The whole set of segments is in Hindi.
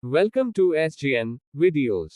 Welcome to SGN videos.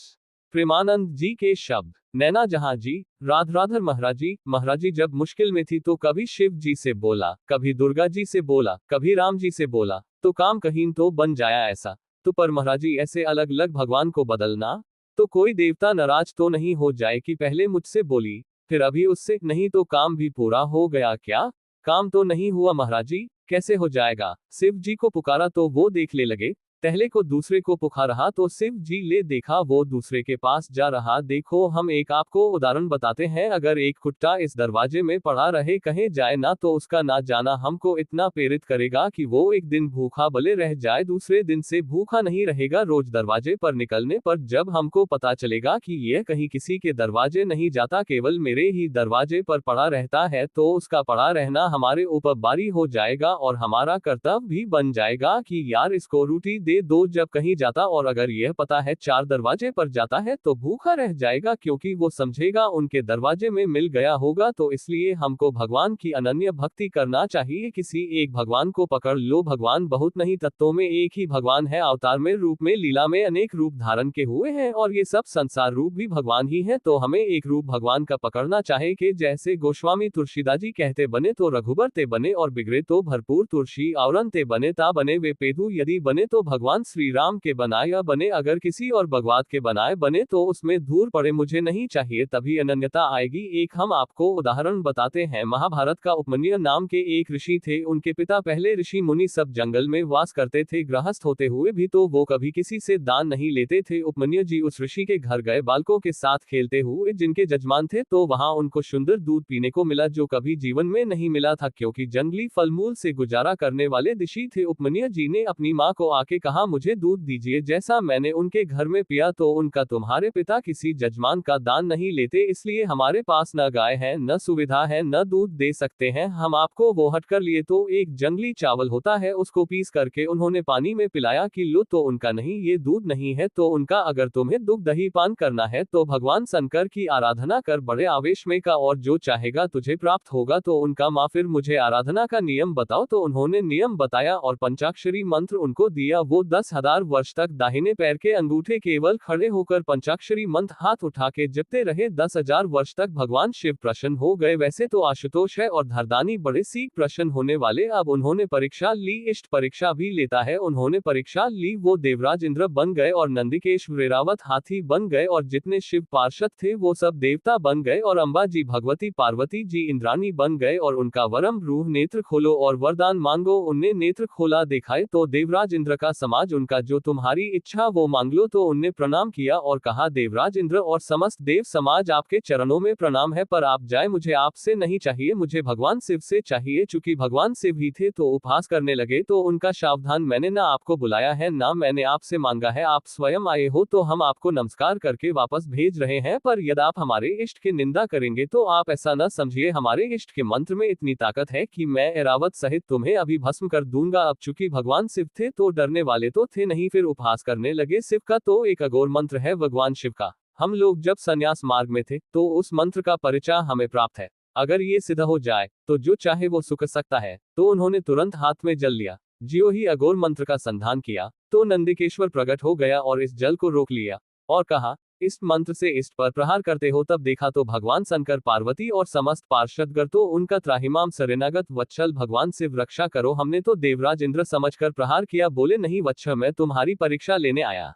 Premanand ji के शब्द। नैना जहां जी, राधराधर महाराजी जब मुश्किल में थी तो कभी शिव जी से बोला, कभी दुर्गा जी से बोला, कभी राम जी से बोला, तो काम कहीं तो बन जाया ऐसा। तो पर महाराजी ऐसे अलग अलग भगवान को बदलना, तो कोई देवता नाराज तो नहीं हो जाए कि पहले मुझसे बोली, फिर अभी उससे नहीं, तो काम भी पूरा हो गया क्या? काम तो नहीं हुआ महाराजी, कैसे हो जाएगा? शिव जी को पुकारा तो वो देखने लगे, पहले को दूसरे को पुकारा तो शिव जी ले देखा वो दूसरे के पास जा रहा। देखो हम एक आपको उदाहरण बताते हैं, अगर एक कुत्ता इस दरवाजे में पड़ा रहे कहीं जाए ना, तो उसका ना जाना हमको इतना प्रेरित करेगा कि वो एक दिन भूखा भले रह जाए, दूसरे दिन से भूखा नहीं रहेगा। रोज दरवाजे पर निकलने पर जब हमको पता चलेगा कि यह कहीं किसी के दरवाजे नहीं जाता, केवल मेरे ही दरवाजे पर पड़ा रहता है, तो उसका पड़ा रहना हमारे ऊपर भारी हो जाएगा और हमारा कर्तव्य भी बन जाएगा कि यार इसको रोटी दे दो जब कहीं जाता। और अगर यह पता है 4 दरवाजे पर जाता है तो भूखा रह जाएगा, क्योंकि वो समझेगा उनके दरवाजे में मिल गया होगा। तो इसलिए हमको भगवान की अनन्य भक्ति करना चाहिए। किसी एक भगवान को पकड़ लो, भगवान बहुत नहीं, तत्वों में एक ही भगवान है। अवतार में, रूप में, लीला में अनेक रूप धारण के हुए हैं और ये सब संसार रूप भी भगवान ही है। तो हमें एक रूप भगवान का पकड़ना चाहे कि जैसे गोस्वामी तुलसीदास जी कहते, बने तो रघुबर ते बने और बिगड़े तो भरपूर तुलसी आवरण ते बने ता बने वे पेदू। यदि बने तो भगवान श्री राम के बनाए या बने अगर किसी और भगवान के बनाए बने तो उसमें धूल पड़े मुझे नहीं चाहिए, तभी अनन्यता आएगी। एक हम आपको उदाहरण बताते हैं। महाभारत का उपमन्यु नाम के एक ऋषि थे। उनके पिता पहले ऋषि मुनि सब जंगल में वास करते थे, गृहस्थ होते हुए भी तो वो कभी किसी से दान नहीं लेते थे। उपमन्यु जी उस ऋषि के घर गए बालकों के साथ खेलते हुए, जिनके जजमान थे, तो वहां उनको सुंदर दूध पीने को मिला जो कभी जीवन में नहीं मिला था, क्योंकि जंगली फल मूल से गुजारा करने वाले ऋषि थे। उपमन्यु जी ने अपनी माँ को आके कहा, मुझे दूध दीजिए, जैसा मैंने उनके घर में पिया तो उनका तुम्हारे पिता किसी जजमान का दान नहीं लेते, इसलिए हमारे पास न गाय है, न सुविधा है, न दूध दे सकते हैं। हम आपको वो हट कर लिए तो एक जंगली चावल होता है, उसको पीस करके उन्होंने पानी में पिलाया कि लो, तो उनका नहीं, ये दूध नहीं है तो उनका। अगर तुम्हें दुग्ध दही पान करना है तो भगवान शंकर की आराधना कर, बड़े आवेश में का, और जो चाहेगा तुझे प्राप्त होगा तो उनका। माँ फिर मुझे आराधना का नियम बताओ। तो उन्होंने नियम बताया और पंचाक्षरी मंत्र उनको दिया। वो 10,000 वर्ष तक दाहिने पैर के अंगूठे केवल खड़े होकर पंचाक्षरी मंत्र हाथ उठा के जपते रहे। 10,000 वर्ष तक भगवान शिव प्रसन्न हो गए। वैसे तो आशुतोष है और धरदानी बड़े सीख प्रसन्न होने वाले। अब उन्होंने परीक्षा ली, इष्ट परीक्षा भी लेता है। उन्होंने परीक्षा ली, वो देवराज इंद्र बन गए और नंदिकेश रेरावत हाथी बन गए और जितने शिव पार्षद थे वो सब देवता बन गए और अम्बा जी भगवती पार्वती जी इंद्राणी बन गए और उनका वरम रूह नेत्र खोलो और वरदान मांगो। उनने नेत्र खोला, दिखाए तो देवराज इंद्र का समाज, उनका जो तुम्हारी इच्छा वो मांग लो। तो उनने प्रणाम किया और कहा, देवराज इंद्र और समस्त देव समाज आपके चरणों में प्रणाम है, पर आप जाए, मुझे आपसे नहीं चाहिए, मुझे भगवान शिव से चाहिए। चूंकि भगवान शिव ही थे तो उपहास करने लगे। तो उनका सावधान, मैंने ना आपको बुलाया है, ना मैंने आपसे मांगा है, आप स्वयं आए हो, तो हम आपको नमस्कार करके वापस भेज रहे हैं। पर यदि आप हमारे इष्ट की निंदा करेंगे तो आप ऐसा न समझिए, हमारे इष्ट के मंत्र में इतनी ताकत है कि मैं ऐरावत सहित तुम्हें अभी भस्म कर दूंगा। अब चूंकि भगवान शिव थे तो डरने वाले तो थे नहीं, फिर उपहास करने लगे। शिव का तो एक अघोर मंत्र है भगवान शिव का। हम लोग जब संन्यास मार्ग में थे तो उस मंत्र का परिचय हमें प्राप्त है। अगर ये सिद्ध हो जाए तो जो चाहे वो सुख सकता है। तो उन्होंने तुरंत हाथ में जल लिया, ज्यों ही अघोर मंत्र का संधान किया तो नंदिकेश्वर प्रकट हो गया और इस जल को रोक लिया और कहा, इस मंत्र से इष्ट पर प्रहार करते हो। तब देखा तो भगवान शंकर, पार्वती और समस्त पार्षदगण तो उनका त्राहिमाम शरणागत, वत्सल भगवान शिव रक्षा करो। हमने तो देवराज इंद्र समझकर प्रहार किया, बोले नहीं वत्स, मैं तुम्हारी परीक्षा लेने आया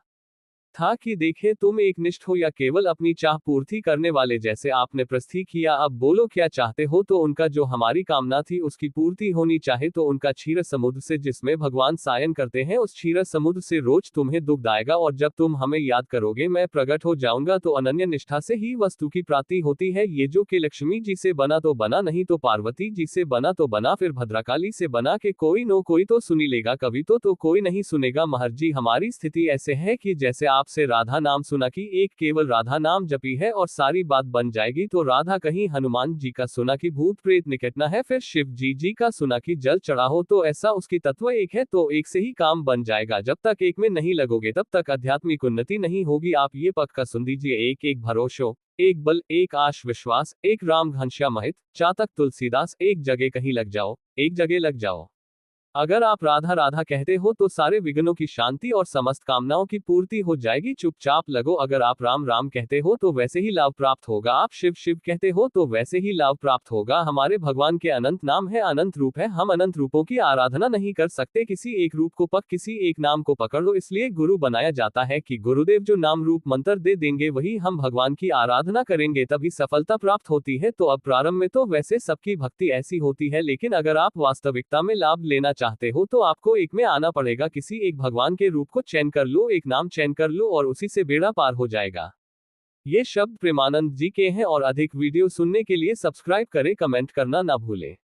था कि देखे तुम एक निष्ठ हो या केवल अपनी चाह पूर्ति करने वाले। जैसे आपने प्रस्थि किया, अब बोलो क्या चाहते हो। तो उनका जो हमारी कामना थी उसकी पूर्ति होनी चाहे। तो उनका क्षीर समुद्र से, जिसमें भगवान सायन करते हैं, उस क्षीर समुद्र से रोज तुम्हें दुग्ध आएगा और जब तुम हमें याद करोगे मैं प्रकट हो जाऊंगा। तो अनन्य निष्ठा से ही वस्तु की प्राप्ति होती है। ये जो कि लक्ष्मी जी से बना तो बना, नहीं तो पार्वती जी से बना तो बना, फिर भद्रकाली से बना के कोई नो कोई तो सुनी लेगा, कभी तो कोई नहीं सुनेगा। महर्षि हमारी स्थिति ऐसे है कि जैसे आपसे राधा नाम सुना कि एक केवल राधा नाम जपी है और सारी बात बन जाएगी, तो राधा कहीं हनुमान जी का सुना कि भूत प्रेत निकटना है, फिर शिव जी का सुना कि जल चढ़ा हो, तो ऐसा उसकी तत्व एक है तो एक से ही काम बन जाएगा। जब तक एक में नहीं लगोगे तब तक आध्यात्मिक उन्नति नहीं होगी। आप ये पक्का सुन दीजिए, एक एक भरोसो, एक बल, एक आश विश्वास, एक राम घनश्याम महित, चातक तुलसीदास, एक जगह कहीं लग जाओ, एक जगह लग जाओ। अगर आप राधा राधा कहते हो तो सारे विघ्नों की शांति और समस्त कामनाओं की पूर्ति हो जाएगी। चुपचाप लगो। अगर आप राम राम कहते हो तो वैसे ही लाभ प्राप्त होगा। आप शिव शिव कहते हो तो वैसे ही लाभ प्राप्त होगा। हमारे भगवान के अनंत नाम है, अनंत रूप है। हम अनंत रूपों की आराधना नहीं कर सकते। किसी एक रूप को किसी एक नाम को पकड़ लो। इसलिए गुरु बनाया जाता है कि गुरुदेव जो नाम रूप मंत्र दे देंगे वही हम भगवान की आराधना करेंगे, तभी सफलता प्राप्त होती है। तो अब प्रारंभ में तो वैसे सबकी भक्ति ऐसी होती है, लेकिन अगर आप वास्तविकता में लाभ लेना चाहते हो तो आपको एक में आना पड़ेगा। किसी एक भगवान के रूप को चयन कर लो, एक नाम चयन कर लो और उसी से बेड़ा पार हो जाएगा। ये शब्द प्रेमानंद जी के हैं और अधिक वीडियो सुनने के लिए सब्सक्राइब करें, कमेंट करना ना भूलें।